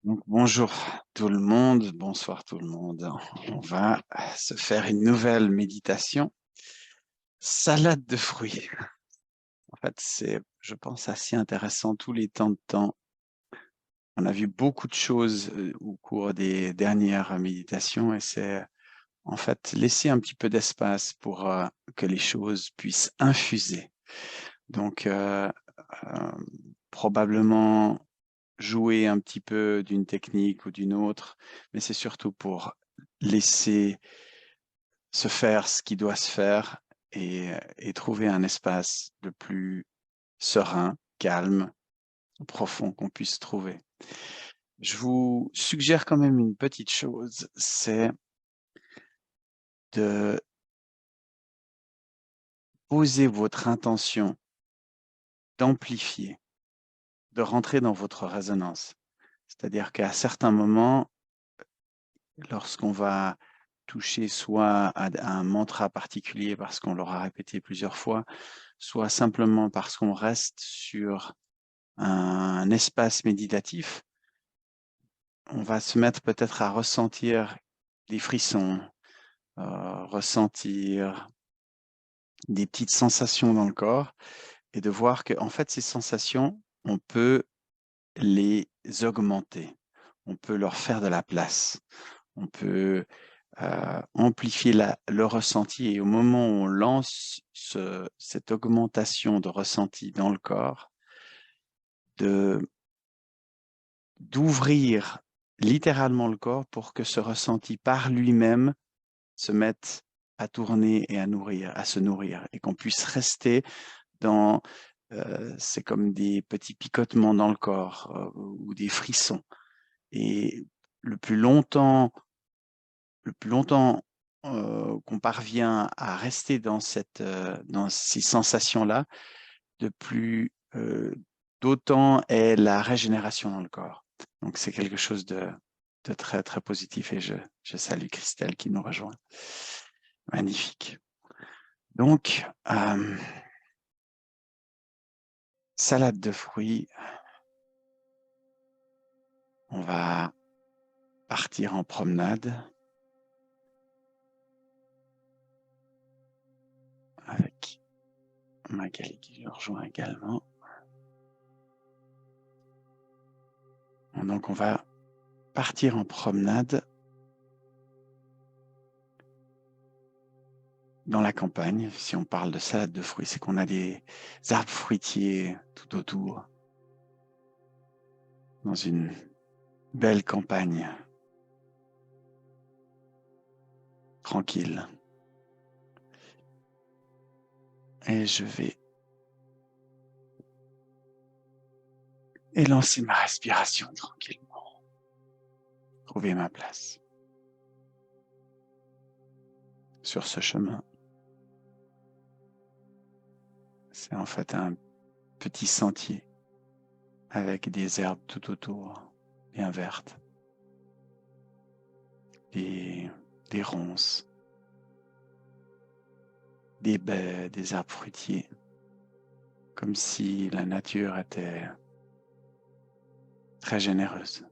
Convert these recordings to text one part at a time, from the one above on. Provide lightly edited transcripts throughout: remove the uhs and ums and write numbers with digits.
Donc, bonjour tout le monde, bonsoir tout le monde. On va se faire une nouvelle méditation. Salade de fruits. En fait, c'est, je pense, assez intéressant tous les temps de temps. On a vu beaucoup de choses au cours des dernières méditations et c'est en fait laisser un petit peu d'espace pour que les choses puissent infuser. Donc, euh, probablement jouer un petit peu d'une technique ou d'une autre, mais c'est surtout pour laisser se faire ce qui doit se faire et trouver un espace le plus serein, calme, profond qu'on puisse trouver. Je vous suggère quand même une petite chose, c'est de poser votre intention d'amplifier, de rentrer dans votre résonance. C'est-à-dire qu'à certains moments, lorsqu'on va toucher soit à un mantra particulier parce qu'on l'aura répété plusieurs fois, soit simplement parce qu'on reste sur un espace méditatif, on va se mettre peut-être à ressentir des frissons, ressentir des petites sensations dans le corps et de voir que en fait, ces sensations, on peut les augmenter, on peut leur faire de la place, on peut amplifier le ressenti et au moment où on lance cette augmentation de ressenti dans le corps, de d'ouvrir littéralement le corps pour que ce ressenti par lui-même se mette à tourner et à se nourrir et qu'on puisse rester dans, c'est comme des petits picotements dans le corps ou des frissons. Et le plus longtemps le plus longtemps, qu'on parvient à rester dans ces sensations-là, de plus, d'autant est la régénération dans le corps. Donc c'est quelque chose de très, très positif et je salue Christelle qui nous rejoint. Magnifique. Donc, salade de fruits, on va partir en promenade avec Magali qui nous rejoint également. Donc on va partir en promenade dans la campagne. Si on parle de salade de fruits, c'est qu'on a des arbres fruitiers tout autour, dans une belle campagne, tranquille. Et je vais élancer ma respiration tranquillement, trouver ma place sur ce chemin. C'est en fait un petit sentier avec des herbes tout autour, bien vertes, des, des ronces, des baies, des arbres fruitiers, comme si la nature était très généreuse,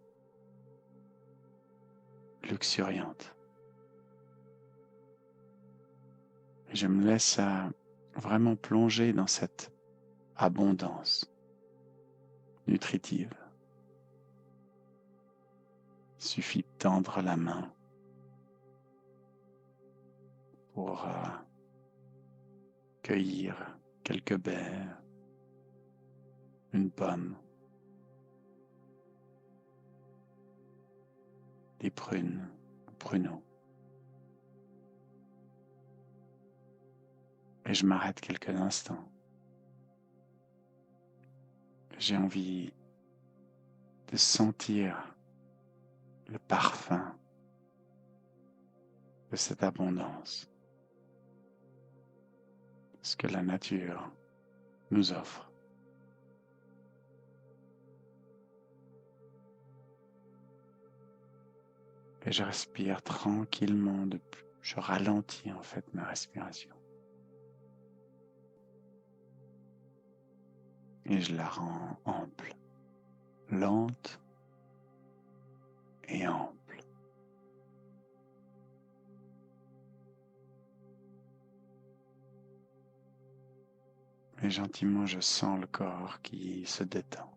luxuriante. Je me laisse vraiment plonger dans cette abondance nutritive. Il suffit de tendre la main pour cueillir quelques baies, une pomme, des prunes, pruneaux. Et je m'arrête quelques instants. J'ai envie de sentir le parfum de cette abondance, ce que la nature nous offre. Et je respire tranquillement, je ralentis en fait ma respiration. Et je la rends ample, lente et ample. Et gentiment, je sens le corps qui se détend.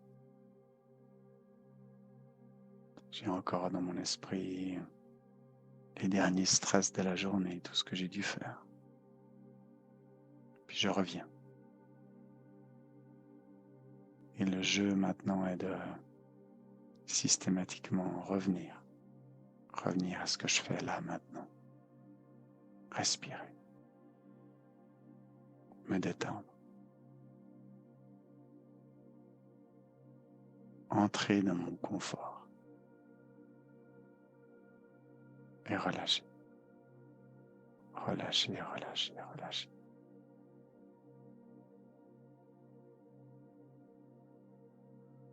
J'ai encore dans mon esprit les derniers stress de la journée, tout ce que j'ai dû faire. Puis je reviens. Et le jeu maintenant est de systématiquement revenir à ce que je fais là maintenant. Respirer, me détendre, entrer dans mon confort et relâcher, relâcher, relâcher, relâcher.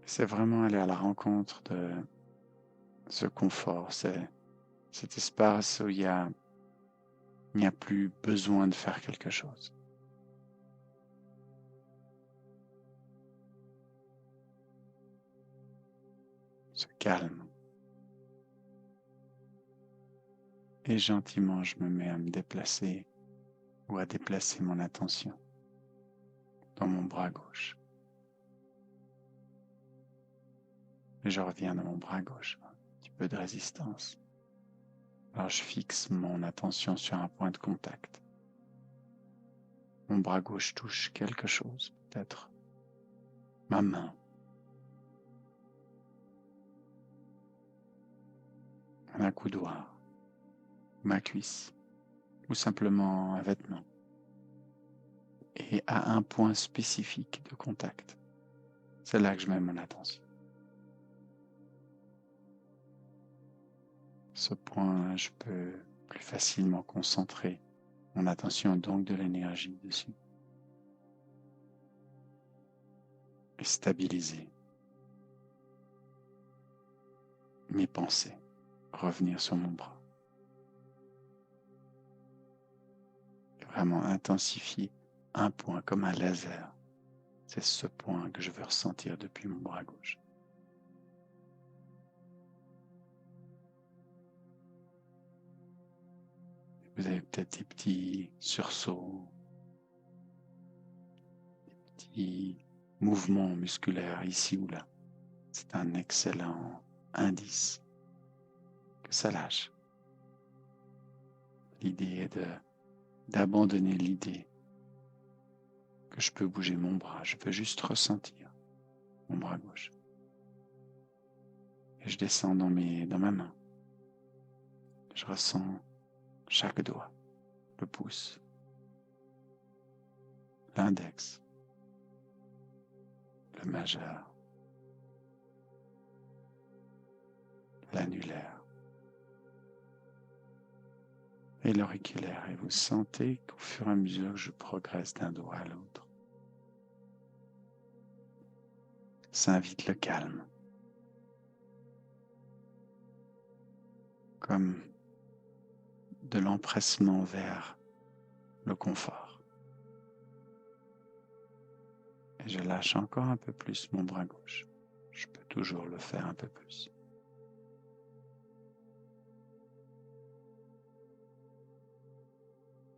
C'est vraiment aller à la rencontre de ce confort, c'est cet espace où il n'y a plus besoin de faire quelque chose. Ce calme. Et gentiment, je me mets à me déplacer ou à déplacer mon attention dans mon bras gauche. Et je reviens dans mon bras gauche, un petit peu de résistance. Alors je fixe mon attention sur un point de contact. Mon bras gauche touche quelque chose, peut-être ma main, un accoudoir, ma cuisse, ou simplement un vêtement. Et à un point spécifique de contact. C'est là que je mets mon attention. Ce point, je peux plus facilement concentrer mon attention, donc de l'énergie dessus. Et stabiliser mes pensées, revenir sur mon bras. Et vraiment intensifier un point comme un laser. C'est ce point que je veux ressentir depuis mon bras gauche. Vous avez peut-être des petits sursauts, des petits mouvements musculaires ici ou là. C'est un excellent indice que ça lâche. L'idée est d'abandonner l'idée que je peux bouger mon bras. Je peux juste ressentir mon bras gauche. Et je descends dans ma main. Je ressens chaque doigt, le pouce, l'index, le majeur, l'annulaire et l'auriculaire. Et vous sentez qu'au fur et à mesure que je progresse d'un doigt à l'autre, ça invite le calme. Comme de l'empressement vers le confort. Et je lâche encore un peu plus mon bras gauche. Je peux toujours le faire un peu plus.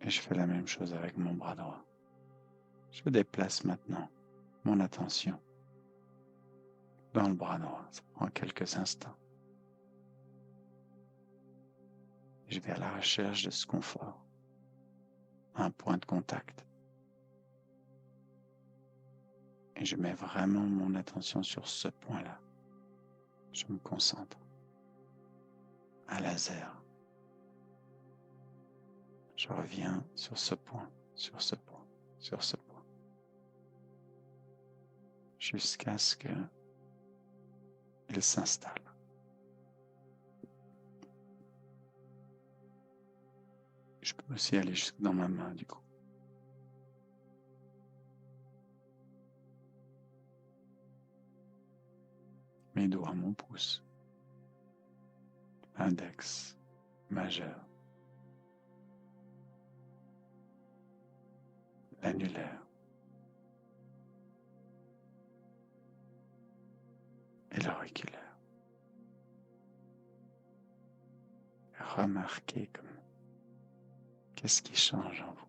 Et je fais la même chose avec mon bras droit. Je déplace maintenant mon attention dans le bras droit. Ça prend quelques instants. Je vais à la recherche de ce confort. Un point de contact. Et je mets vraiment mon attention sur ce point-là. Je me concentre. Un laser. Je reviens sur ce point, sur ce point, sur ce point. Jusqu'à ce qu'il s'installe. Je peux aussi aller jusque dans ma main du coup. Mes doigts, mon pouce, index, majeur, l'annulaire et l'auriculaire. remarquez qu'est-ce qui change en vous.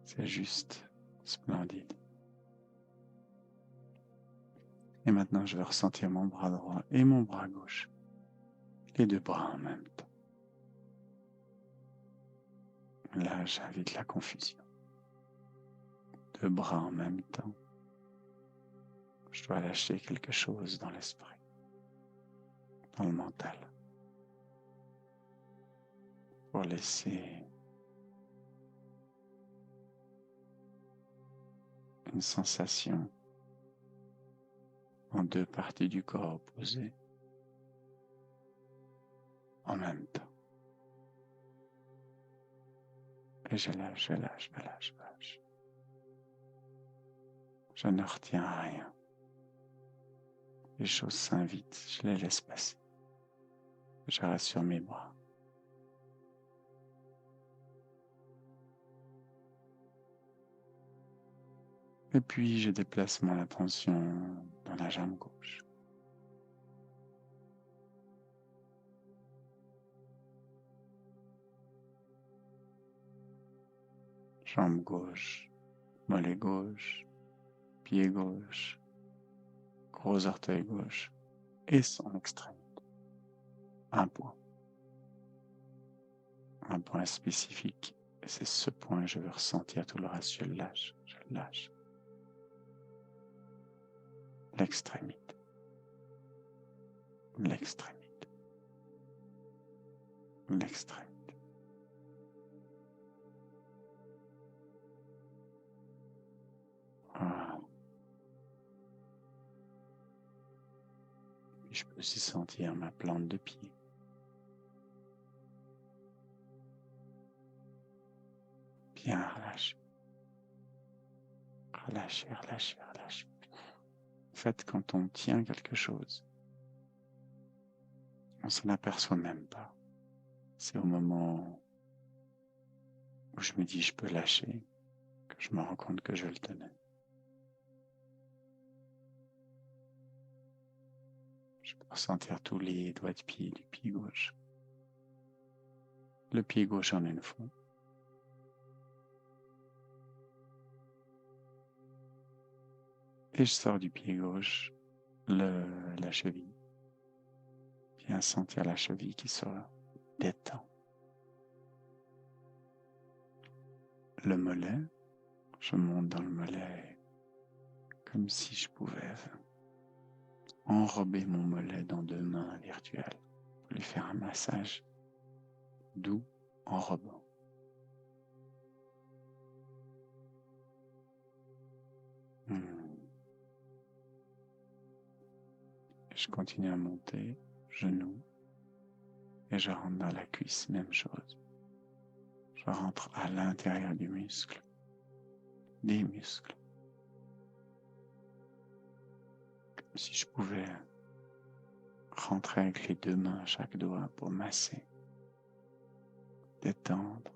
C'est juste splendide. Et maintenant, je vais ressentir mon bras droit et mon bras gauche. Les deux bras en même temps. Là, j'invite la confusion. Deux bras en même temps. Je dois lâcher quelque chose dans l'esprit, dans le mental, pour laisser une sensation en deux parties du corps opposées en même temps. Et je lâche, je lâche, je lâche, je lâche. Je ne retiens rien. Les choses s'invitent, je les laisse passer. Je reste sur mes bras. Et puis je déplace mon attention dans la jambe gauche. Jambe gauche, mollet gauche, pied gauche, gros orteil gauche et son extrémité. Un point spécifique. Et c'est ce point que je veux ressentir tout le reste. Je lâche, je lâche. L'extrémité, l'extrémité, l'extrémité. Voilà. Et je peux aussi sentir ma plante de pied. Bien relâché. Relâché, relâché, relâché. En fait, quand on tient quelque chose, on s'en aperçoit même pas. C'est au moment où je me dis je peux lâcher que je me rends compte que je le tenais. Je peux ressentir tous les doigts de pied du pied gauche. Le pied gauche en une fois. Et je sors du pied gauche la cheville. Bien sentir la cheville qui se détend. Le mollet, je monte dans le mollet comme si je pouvais enrober mon mollet dans deux mains virtuelles pour lui faire un massage doux, enrobant. Je continue à monter, genou, et je rentre dans la cuisse, même chose. Je rentre à l'intérieur du muscle, des muscles. Comme si je pouvais rentrer avec les deux mains à chaque doigt pour masser, détendre,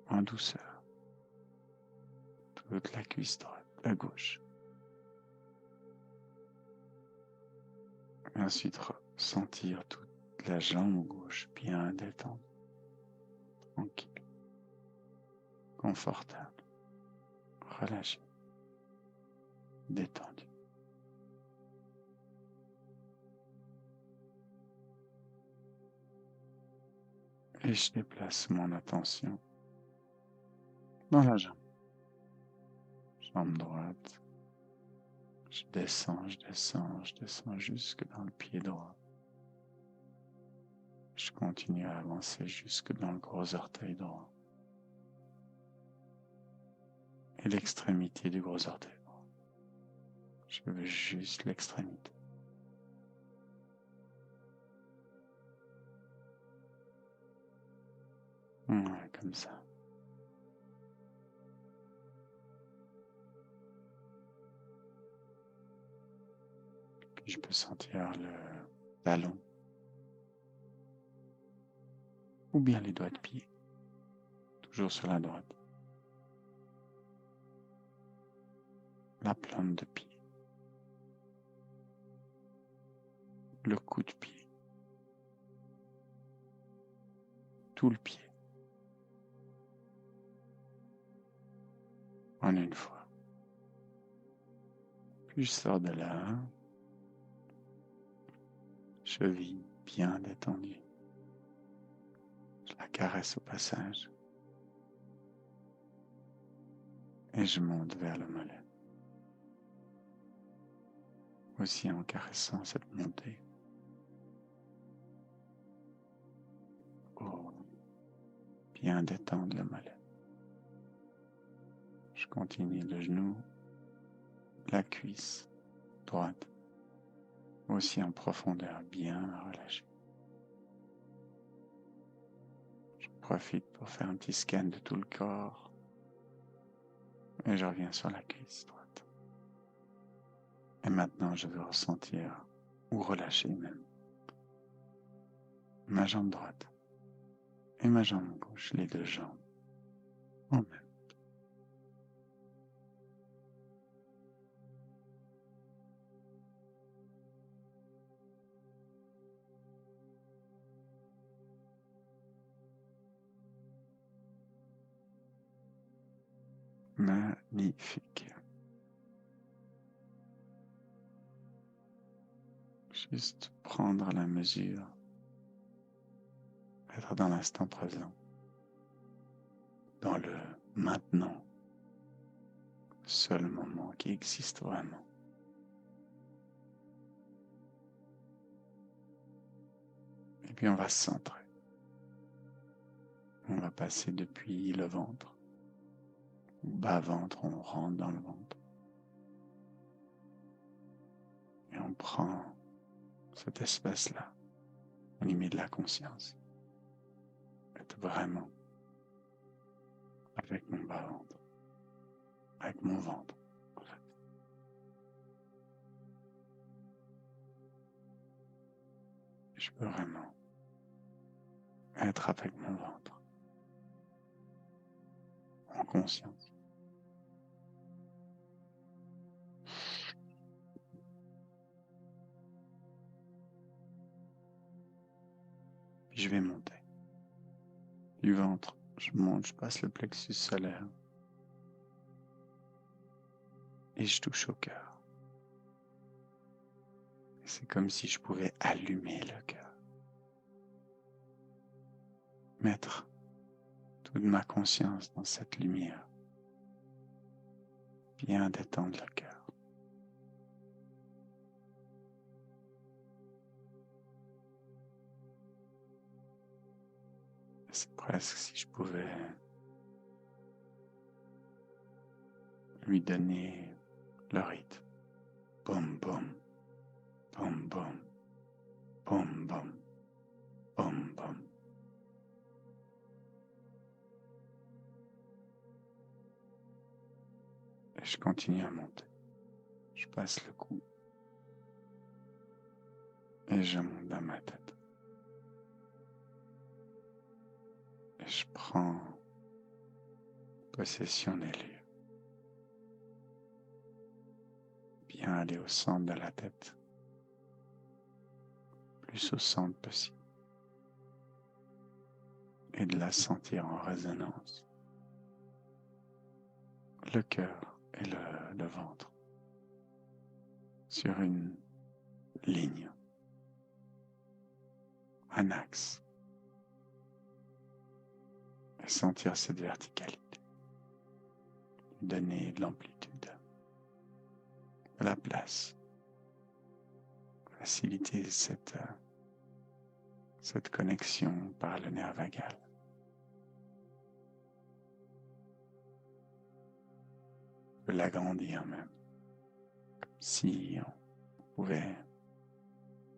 en douceur, toute la cuisse droite, la gauche. Et ensuite, sentir toute la jambe gauche bien détendue, tranquille, confortable, relâchée, détendue. Et je déplace mon attention dans la jambe. Jambe droite. Je descends jusque dans le pied droit. Je continue à avancer jusque dans le gros orteil droit. Et l'extrémité du gros orteil droit. Je veux juste l'extrémité. Ouais, comme ça. Puis je peux sentir le talon ou bien les doigts de pied, toujours sur la droite. La plante de pied. le coup de pied, tout le pied, en une fois. Puis je sors de là, cheville bien détendue. Je la caresse au passage et je monte vers le mollet. Aussi en caressant cette montée. Oh, bien détendre le mollet. Je continue le genou, la cuisse droite, aussi en profondeur, bien relâchée. Je profite pour faire un petit scan de tout le corps et je reviens sur la cuisse droite. Et maintenant, je veux ressentir ou relâcher même ma jambe droite et ma jambe gauche, les deux jambes en même. Magnifique. Juste prendre la mesure, être dans l'instant présent, dans le maintenant, seul moment qui existe vraiment. Et puis on va se centrer. On va passer depuis le ventre, bas-ventre, on rentre dans le ventre. Et on prend cet espace-là, on y met de la conscience. Être vraiment avec mon bas-ventre, avec mon ventre. En fait. Je peux vraiment être avec mon ventre, en conscience. Puis je vais monter. Du ventre, je monte, je passe le plexus solaire. Et je touche au cœur. C'est comme si je pouvais allumer le cœur. Mettre toute ma conscience dans cette lumière. Bien détendre le cœur. C'est presque si je pouvais lui donner le rythme. Boum, boum, boum, boum, boum, boum, boum, boum. Et je continue à monter. Je passe le cou. Et je monte dans ma tête. Et je prends possession des lieux. Bien aller au centre de la tête. Plus au centre possible. Et de la sentir en résonance. Le cœur et le ventre. Sur une ligne. Un axe. Et sentir cette verticalité. Donner de l'amplitude. De la place. Faciliter cette connexion par le nerf vagal. De l'agrandir même. Comme si on pouvait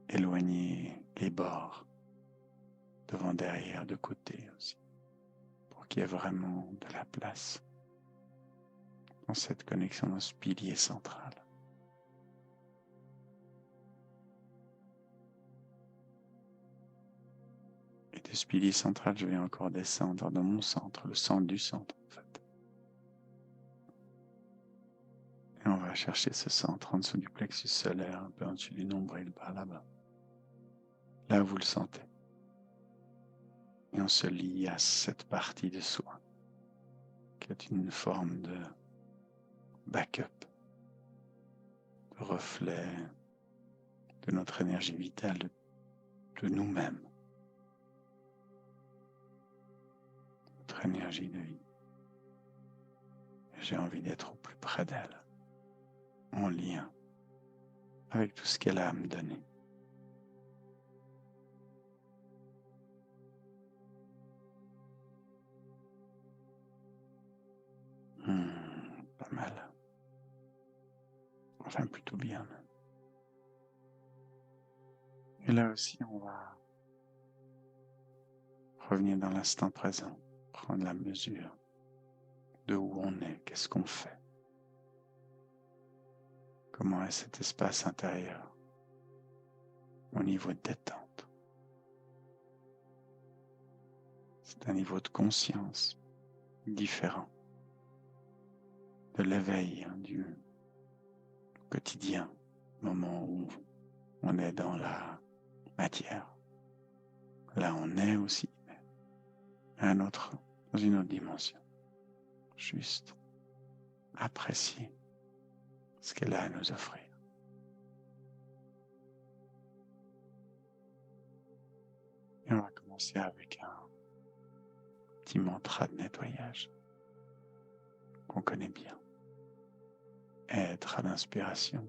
éloigner les bords. Devant, derrière, de côté aussi. Pour qu'il y ait vraiment de la place. Dans cette connexion, dans ce pilier central. Et de ce pilier central, je vais encore descendre dans mon centre, le centre du centre en fait. Et on va chercher ce centre en dessous du plexus solaire, un peu en dessous du nombril, par là-bas. là où vous le sentez. Et on se lie à cette partie de soi qui est une forme de backup, de reflet de notre énergie vitale, de nous-mêmes, notre énergie de vie. J'ai envie d'être au plus près d'elle, en lien avec tout ce qu'elle a à me donner. Pas mal. Enfin, plutôt bien. Et là aussi, on va revenir dans l'instant présent, prendre la mesure de où on est, qu'est-ce qu'on fait, comment est cet espace intérieur au niveau de détente. C'est un niveau de conscience différent de l'éveil du quotidien, moment où on est dans la matière. Là, on est aussi, mais à un autre, dans une autre dimension. Juste apprécier ce qu'elle a à nous offrir. Et on va commencer avec un petit mantra de nettoyage qu'on connaît bien. Être à l'inspiration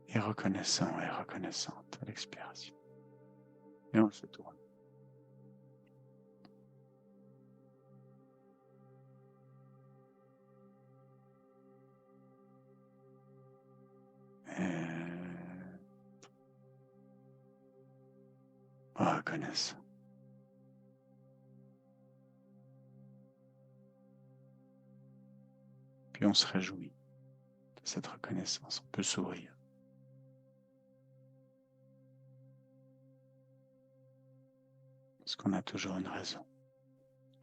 et reconnaissant et reconnaissante à l'expiration. Et on se tourne. Reconnaissant. Puis on se réjouit de cette reconnaissance. On peut sourire. Parce qu'on a toujours une raison.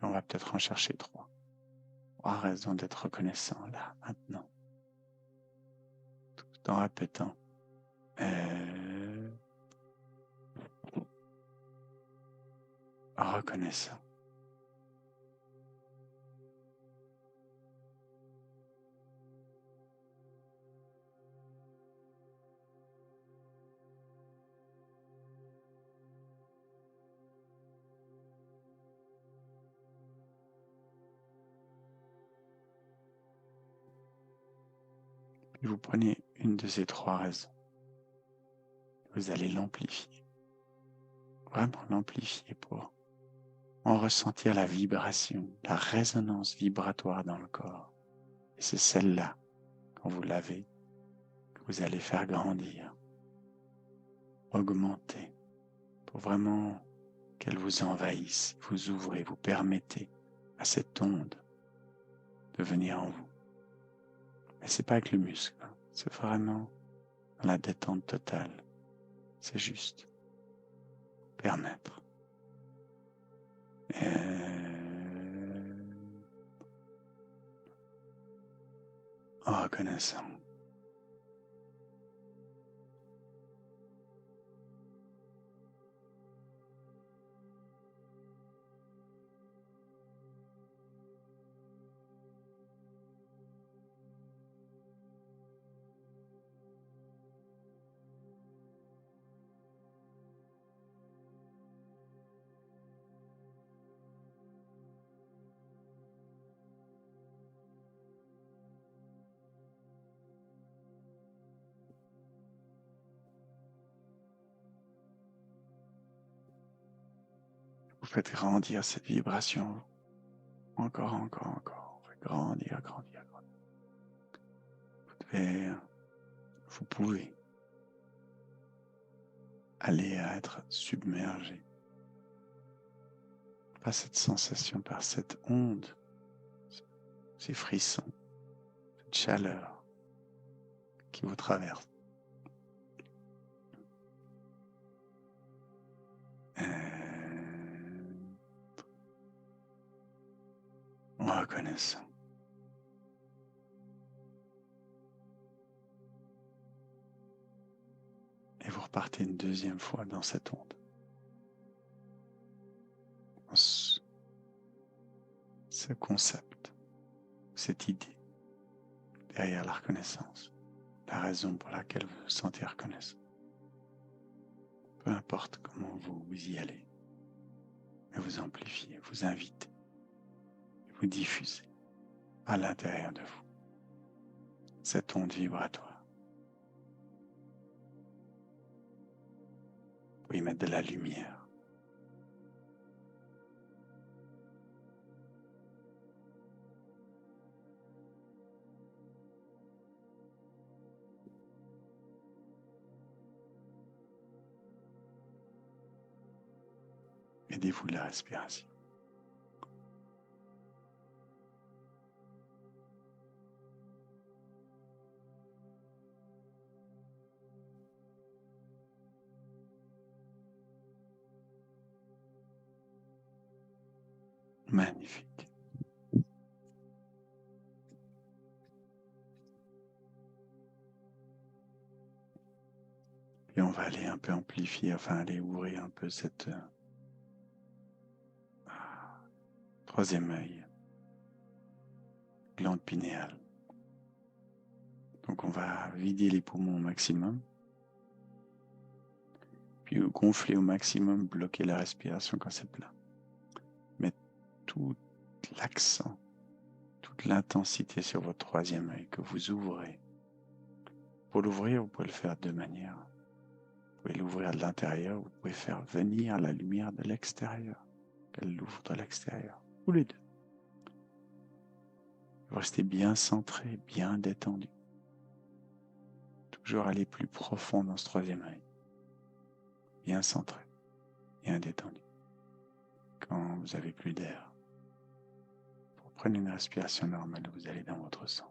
Et on va peut-être en chercher trois. Trois raisons d'être reconnaissant là, maintenant. Tout en répétant. Reconnaissant. Et vous prenez une de ces trois raisons. Vous allez l'amplifier. Vraiment l'amplifier pour en ressentir la vibration, la résonance vibratoire dans le corps. Et c'est celle-là, quand vous l'avez, que vous allez faire grandir, augmenter, pour vraiment qu'elle vous envahisse, vous ouvrez, vous permettez à cette onde de venir en vous. Mais c'est pas avec le muscle, c'est vraiment dans la détente totale. C'est juste permettre. Reconnaissant. Vous faites grandir cette vibration. Encore, encore, encore. Vous faites grandir, grandir, grandir. Vous pouvez aller à être submergé par cette sensation, par cette onde, ces frissons, cette chaleur qui vous traverse. Reconnaissant. Et vous repartez repartez une deuxième fois dans cette onde. Ce concept, cette idée derrière la reconnaissance, la raison pour laquelle vous vous sentez reconnaissant. Peu importe comment vous y allez, mais vous amplifiez, vous invitez, vous diffusez à l'intérieur de vous cette onde vibratoire. Vous pouvez y mettre de la lumière. Aidez-vous de la respiration. Magnifique. Et on va aller un peu amplifier, enfin aller ouvrir un peu cette troisième œil, glande pinéale. Donc on va vider les poumons au maximum, puis gonfler au maximum, bloquer la respiration quand c'est plein. Mettre tout l'accent, toute l'intensité sur votre troisième œil que vous ouvrez. Pour l'ouvrir, vous pouvez le faire de deux manières. Vous pouvez l'ouvrir de l'intérieur, vous pouvez faire venir la lumière de l'extérieur, qu'elle l'ouvre de l'extérieur, ou les deux. Vous restez bien centré, bien détendu. Toujours aller plus profond dans ce troisième œil. Bien centré, bien détendu. Quand vous avez plus d'air, vous prenez une respiration normale, vous allez dans votre centre.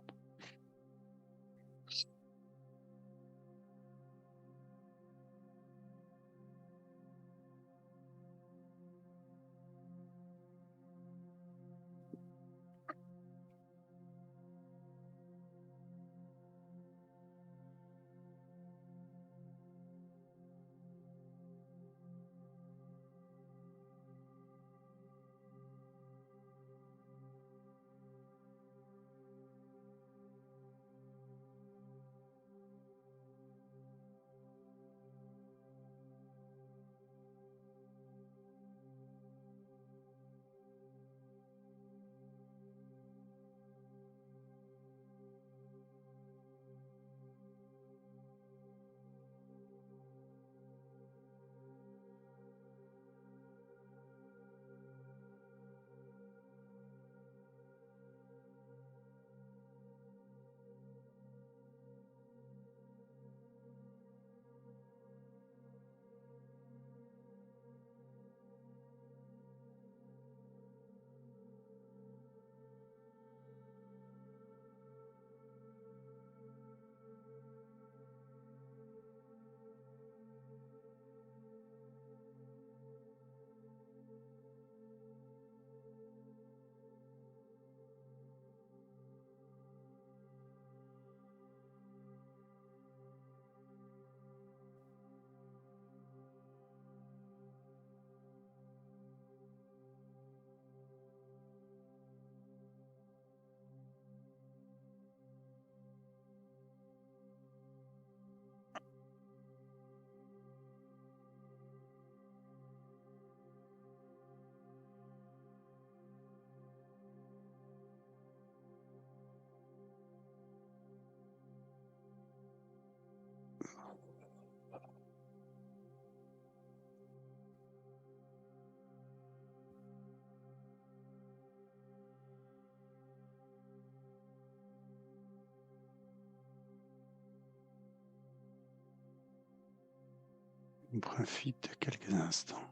On profite de quelques instants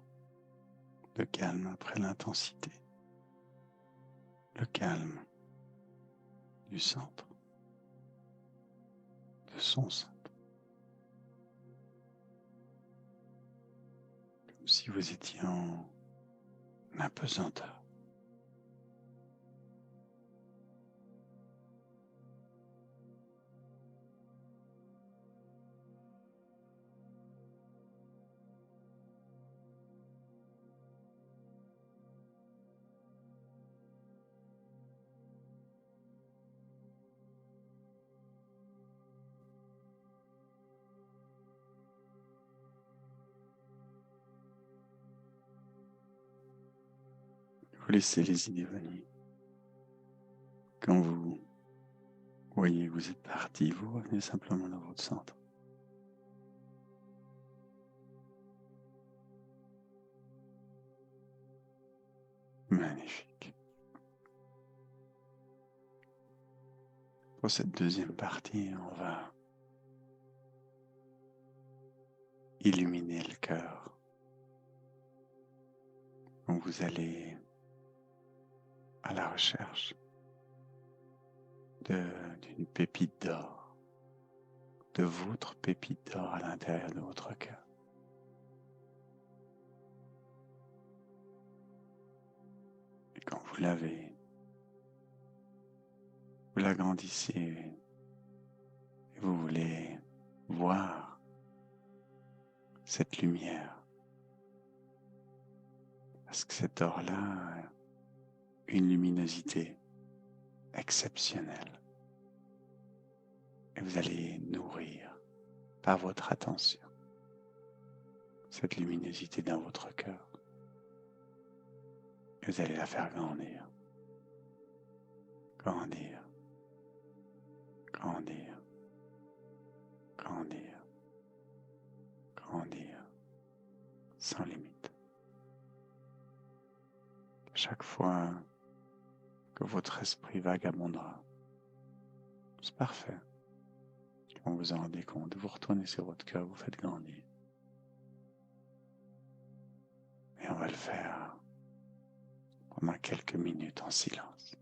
de calme après l'intensité. Le calme du centre, de son centre. Comme si vous étiez en apesanteur. laissez les idées venir. Quand vous voyez que vous êtes parti, vous revenez simplement dans votre centre. Magnifique. Pour cette deuxième partie, on va illuminer le cœur. Donc vous allez à la recherche d'une pépite d'or, de votre pépite d'or à l'intérieur de votre cœur. Et quand vous l'avez, vous l'agrandissez et vous voulez voir cette lumière. Parce que cet or-là a une luminosité exceptionnelle. Et vous allez nourrir par votre attention cette luminosité dans votre cœur. Et vous allez la faire grandir, grandir, grandir, grandir, grandir, sans limite. Chaque fois que votre esprit vagabondera, c'est parfait. Quand vous vous en rendez compte, vous retournez sur votre cœur, vous faites grandir. Et on va le faire pendant quelques minutes en silence.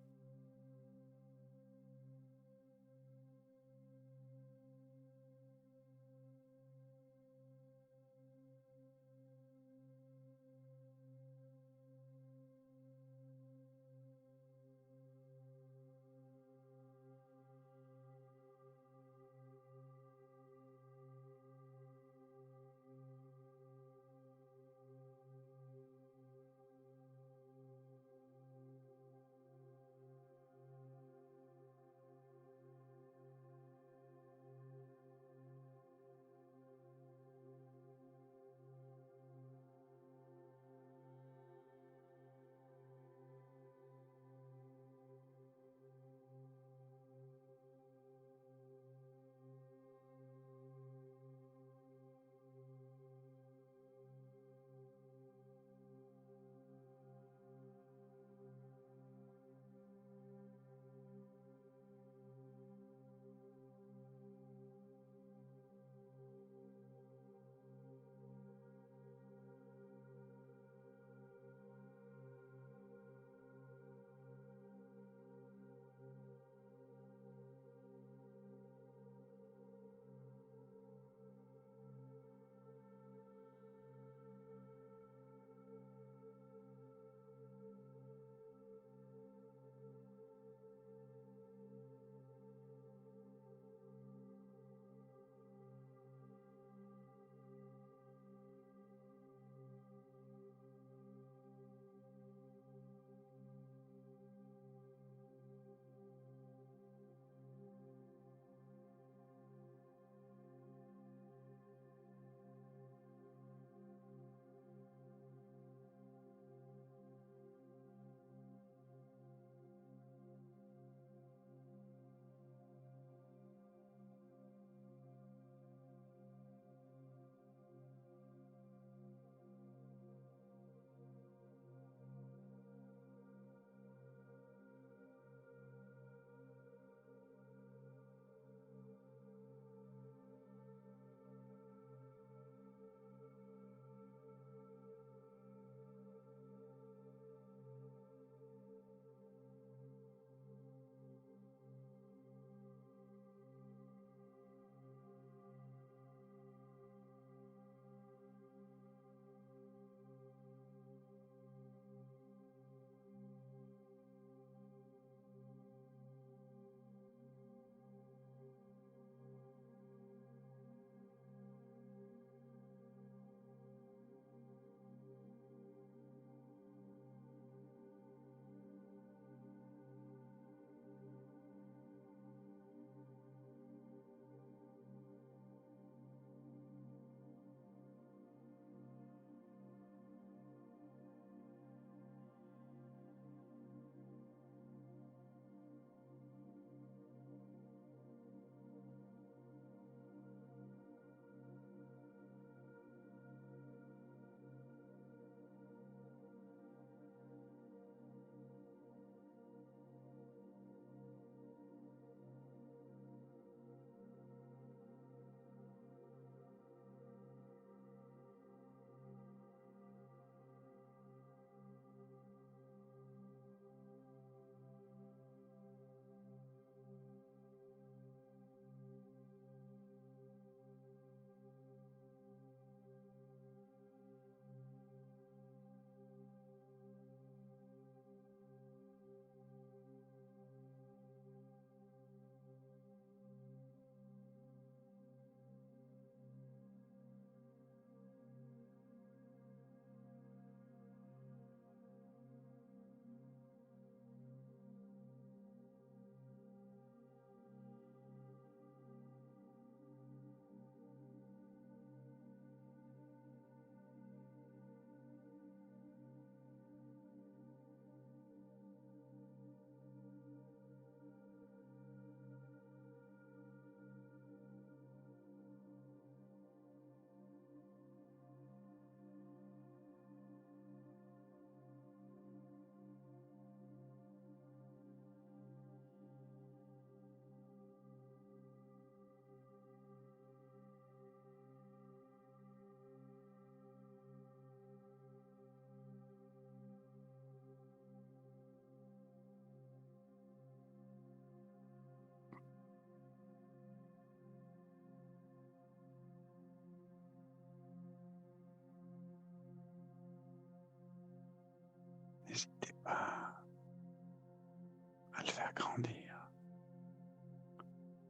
agrandir,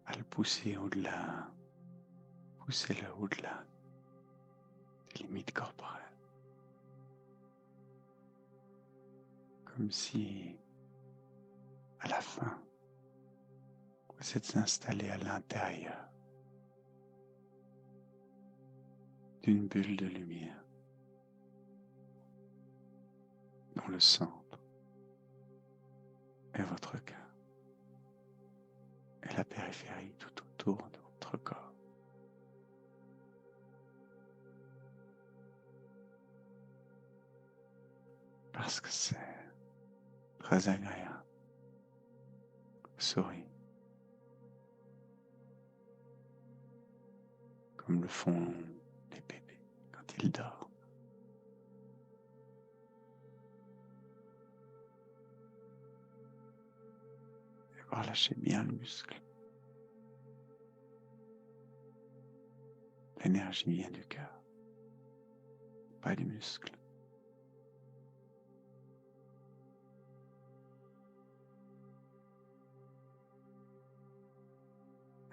à le pousser au-delà, poussez-le au-delà des limites corporelles. Comme si, à la fin, vous êtes installé à l'intérieur d'une bulle de lumière, dont le centre est votre cœur et la périphérie tout autour de votre corps. Parce que c'est très agréable. Souris, comme le font les bébés quand ils dorment. Et relâchez bien le muscle. L'énergie vient du cœur, pas du muscle.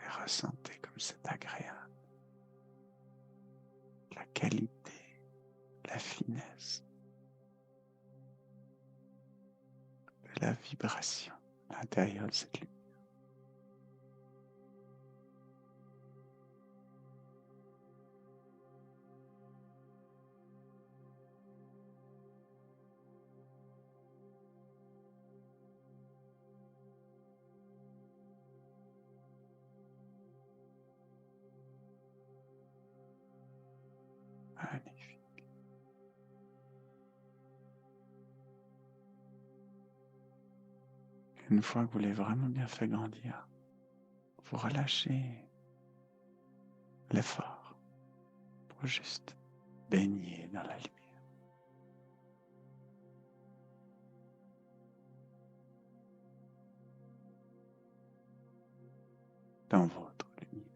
Et ressentez comme c'est agréable. La qualité, la finesse, de la vibration à l'intérieur de cette lumière. Magnifique. Une fois que vous l'avez vraiment bien fait grandir, vous relâchez l'effort pour juste baigner dans la lumière. Dans votre lumière.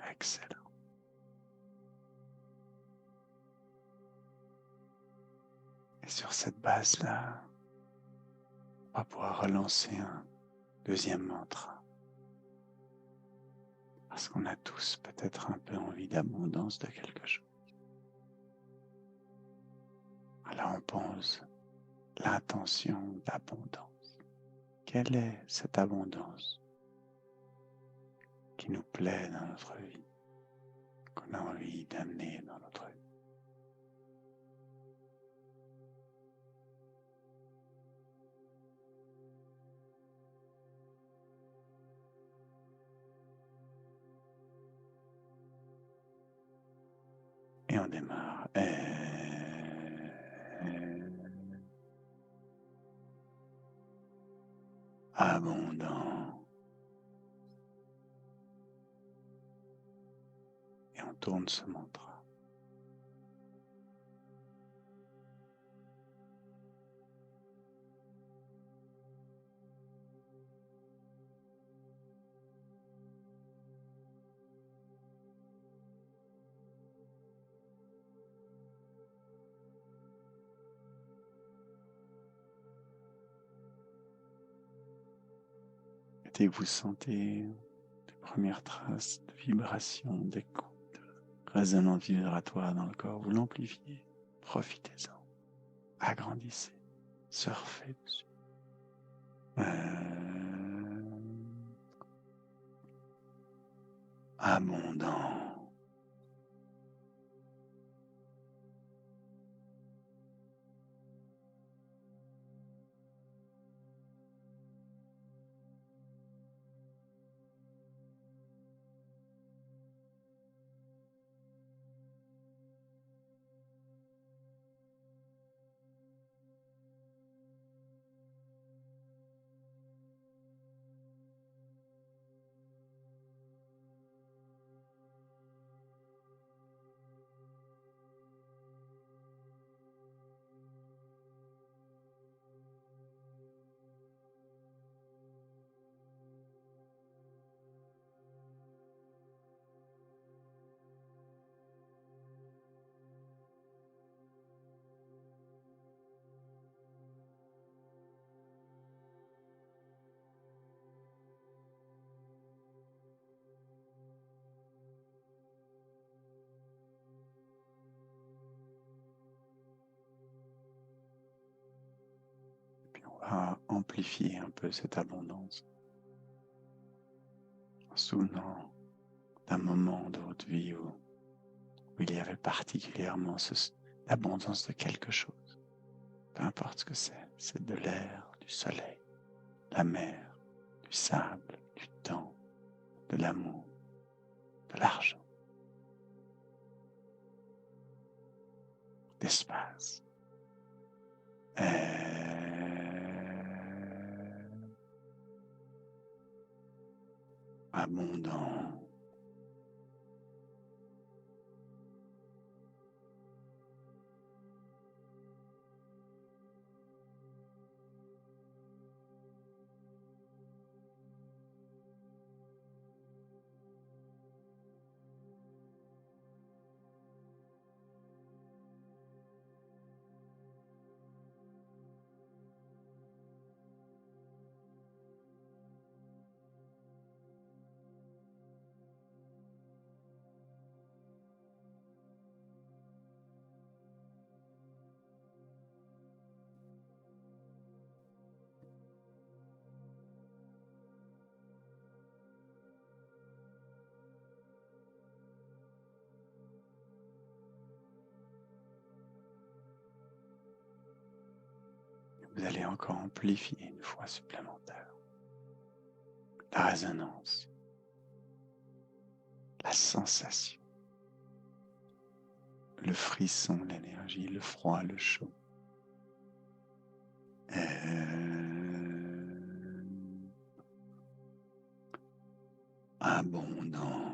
Excellent. Et sur cette base-là, on va pouvoir relancer un deuxième mantra. Parce qu'on a tous peut-être un peu envie d'abondance de quelque chose. Alors on pose l'intention d'abondance. Quelle est cette abondance qui nous plaît dans notre vie, qu'on a envie d'amener dans notre vie? Et on démarre. Abondant. Et on tourne ce mantra. Et vous sentez les premières traces de vibration, d'écoute, de résonance vibratoire dans le corps. Vous l'amplifiez. Profitez-en. Agrandissez. Surfez dessus. Abondant. va amplifier un peu cette abondance en se souvenant d'un moment de votre vie où il y avait particulièrement l'abondance de quelque chose. Peu importe ce que c'est de l'air, du soleil, la mer, du sable, du temps, de l'amour, de l'argent, d'espace. Abondant. Vous allez encore amplifier une fois supplémentaire la résonance, la sensation, le frisson, l'énergie, le froid, le chaud. Abondant.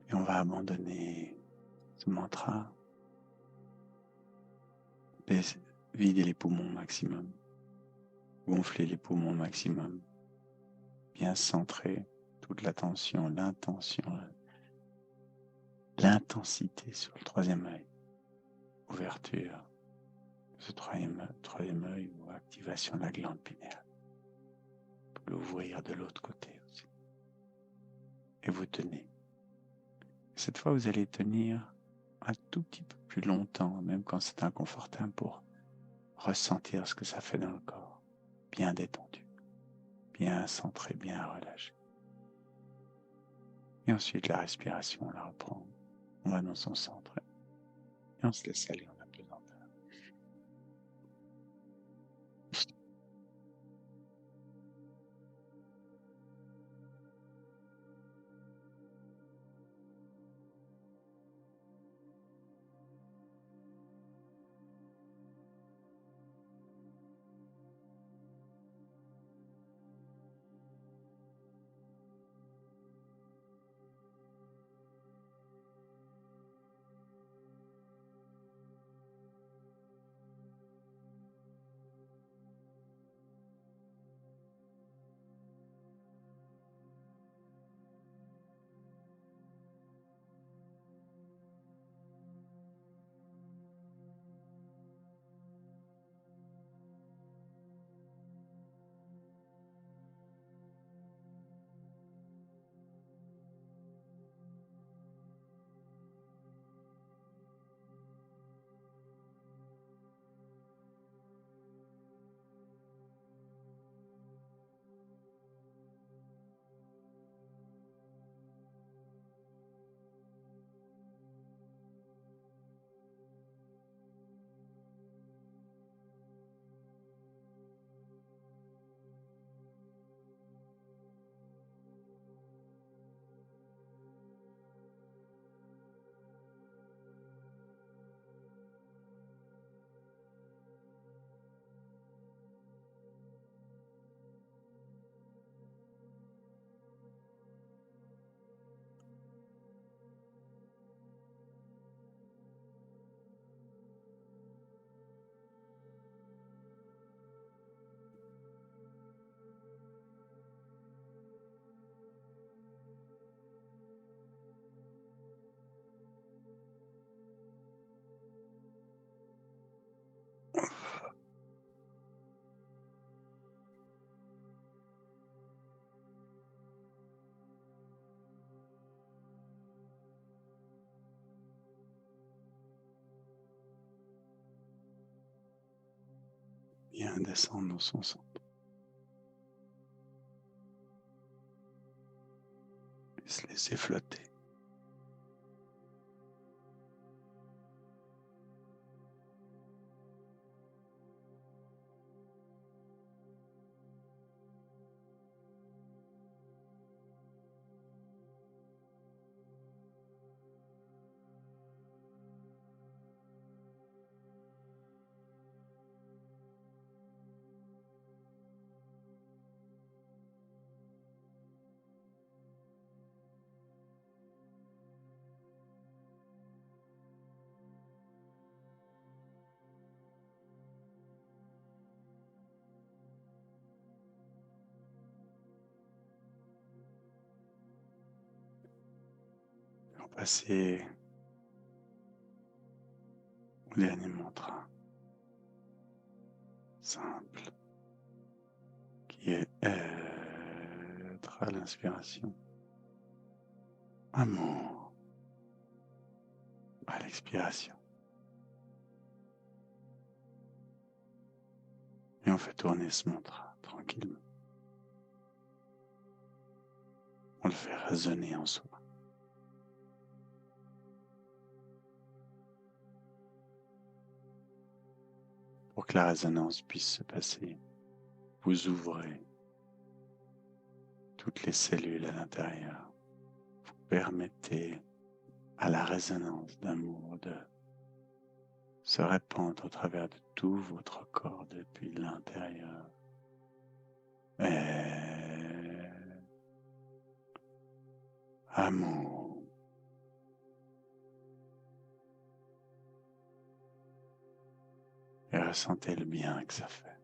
Et on va abandonner ce mantra, vider les poumons au maximum, gonfler les poumons au maximum, bien centrer toute l'attention, l'intention, l'intensité sur le troisième œil, ouverture de ce troisième œil ou activation de la glande pinéale, pour l'ouvrir de l'autre côté aussi. Et vous tenez. Cette fois, vous allez tenir un tout petit peu plus longtemps, même quand c'est inconfortable, pour ressentir ce que ça fait dans le corps, bien détendu, bien centré, bien relâché. Et ensuite, la respiration, on la reprend, on va dans son centre, et on se laisse aller en apesanteur. bien descendre dans son centre. Et se laisser flotter. On va passer au dernier mantra simple qui est être à l'inspiration, amour à l'expiration. Et on fait tourner ce mantra tranquillement. On le fait résonner en soi. Pour que la résonance puisse se passer, vous ouvrez toutes les cellules à l'intérieur. Vous permettez à la résonance d'amour de se répandre au travers de tout votre corps depuis l'intérieur. Et amour. Et ressentez le bien que ça fait.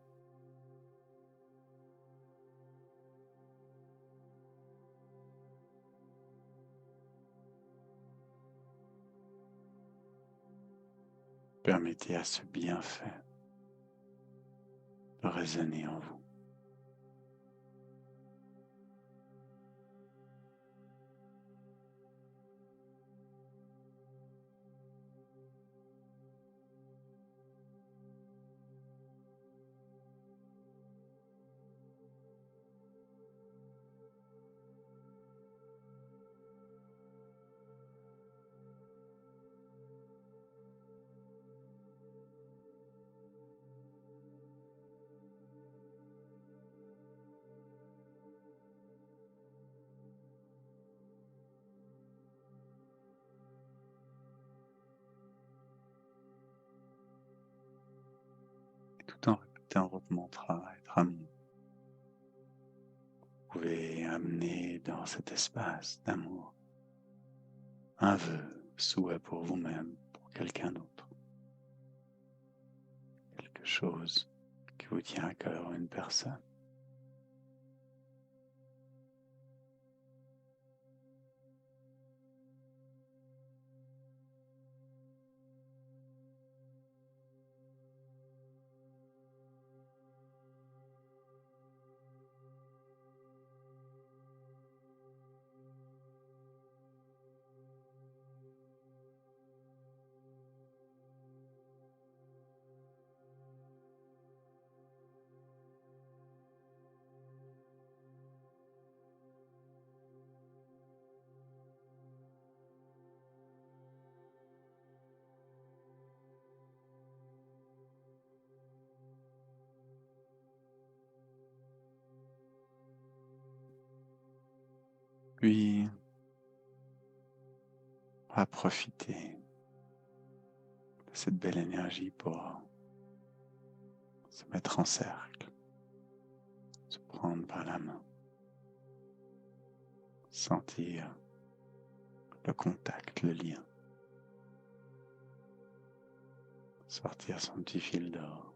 Permettez à ce bienfait de résonner en vous. Et tout en répétant votre mantra, être amour, vous pouvez amener dans cet espace d'amour un vœu, souhait pour vous-même, pour quelqu'un d'autre. Quelque chose qui vous tient à cœur, une personne. Puis, on va profiter de cette belle énergie pour se mettre en cercle, se prendre par la main, sentir le contact, le lien, sortir son petit fil d'or,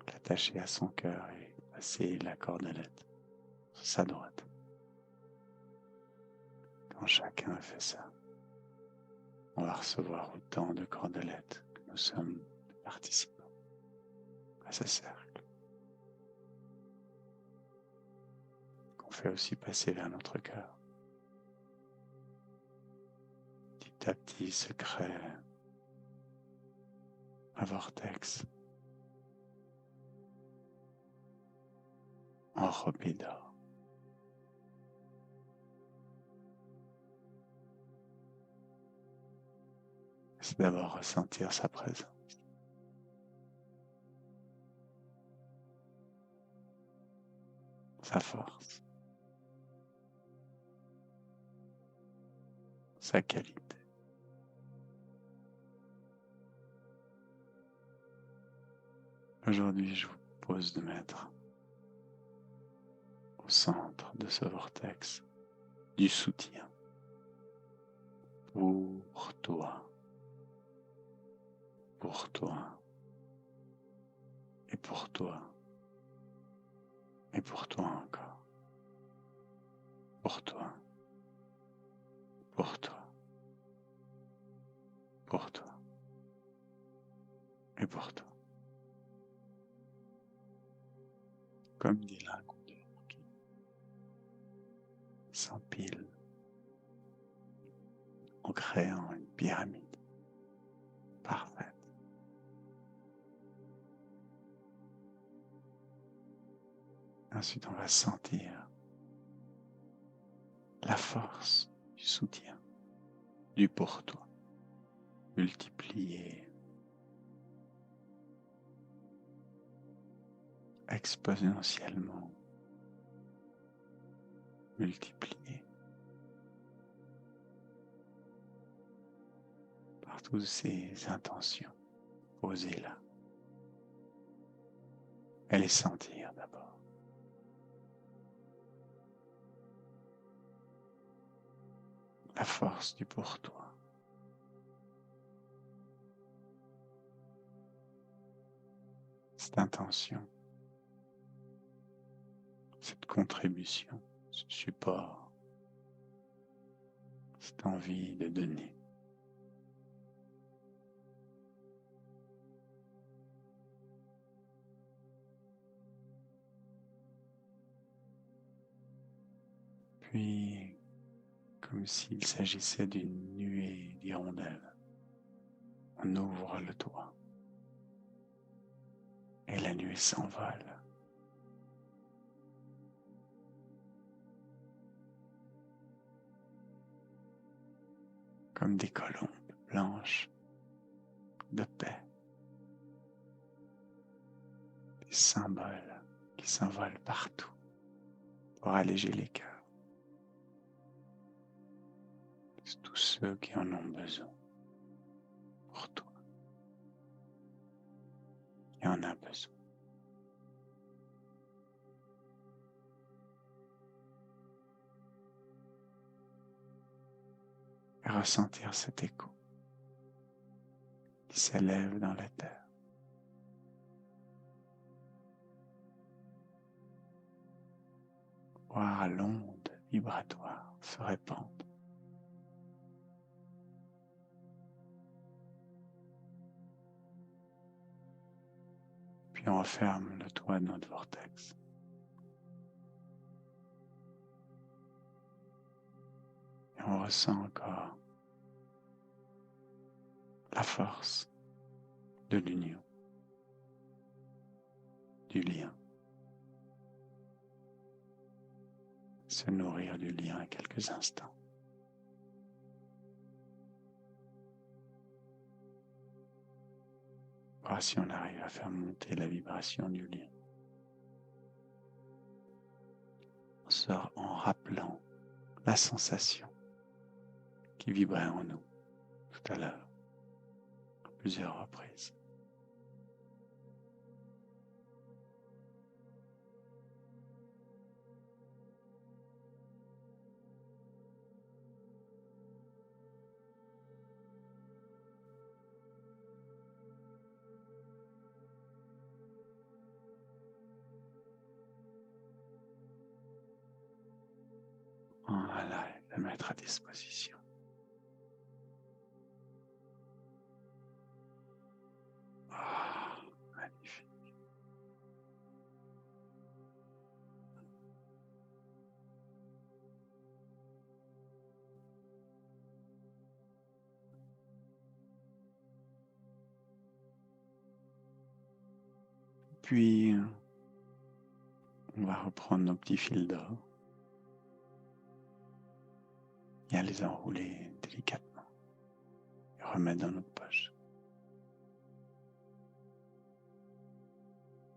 l'attacher à son cœur et passer la cordelette sur sa droite. Quand chacun fait ça, on va recevoir autant de cordelettes que nous sommes de participants à ce cercle, qu'on fait aussi passer vers notre cœur. Petit à petit se crée un vortex enrobé d'or. C'est d'abord ressentir sa présence. Sa force, sa qualité. Aujourd'hui, je vous propose de mettre au centre de ce vortex du soutien pour toi, pour toi, et pour toi, et pour toi encore, pour toi, pour toi, pour toi, et pour toi. Comme des lingots d'or qui s'empilent en créant une pyramide parfaite. Ensuite, on va sentir la force du soutien, du pour toi, multiplié exponentiellement, multiplié par toutes ces intentions posées là. Et les sentir d'abord. La force du pour toi. Cette intention, cette contribution, ce support, cette envie de donner. Puis, comme s'il s'agissait d'une nuée d'hirondelles, on ouvre le toit et la nuée s'envole. Comme des colombes blanches de paix, des symboles qui s'envolent partout pour alléger les cœurs. C'est tous ceux qui en ont besoin pour toi. Il en a besoin. Et ressentir cet écho qui s'élève dans la terre. Voir l'onde vibratoire se répandre. Puis on referme le toit de notre vortex. Et on ressent encore la force de l'union, du lien. Se nourrir du lien quelques instants. Voir si on arrive à faire monter la vibration du lien. On sort en rappelant la sensation qui vibrait en nous tout à l'heure, à plusieurs reprises. Voilà, et de mettre à disposition. Ah, magnifique. Puis, On va reprendre nos petits fils d'or et à les enrouler délicatement et remettre dans notre poche.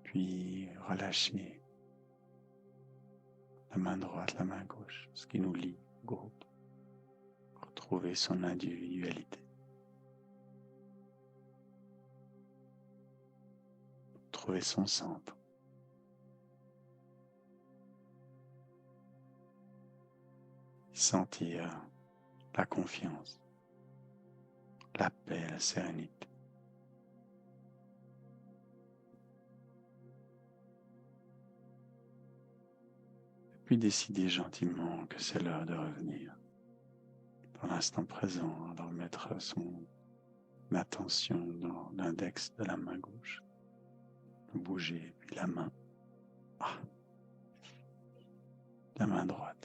Puis relâcher la main droite, la main gauche, ce qui nous lie au groupe. Retrouver son individualité. Trouver son centre. Sentir la confiance, la paix, la sérénité. Et puis décider gentiment que c'est l'heure de revenir dans l'instant présent, de remettre son attention dans l'index de la main gauche, de bouger, puis la main, la main droite.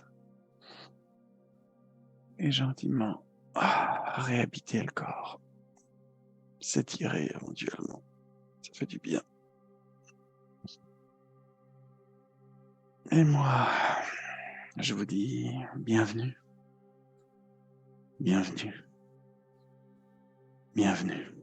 Et gentiment réhabiter le corps, s'étirer éventuellement, ça fait du bien. Et moi, je vous dis bienvenue, bienvenue, bienvenue.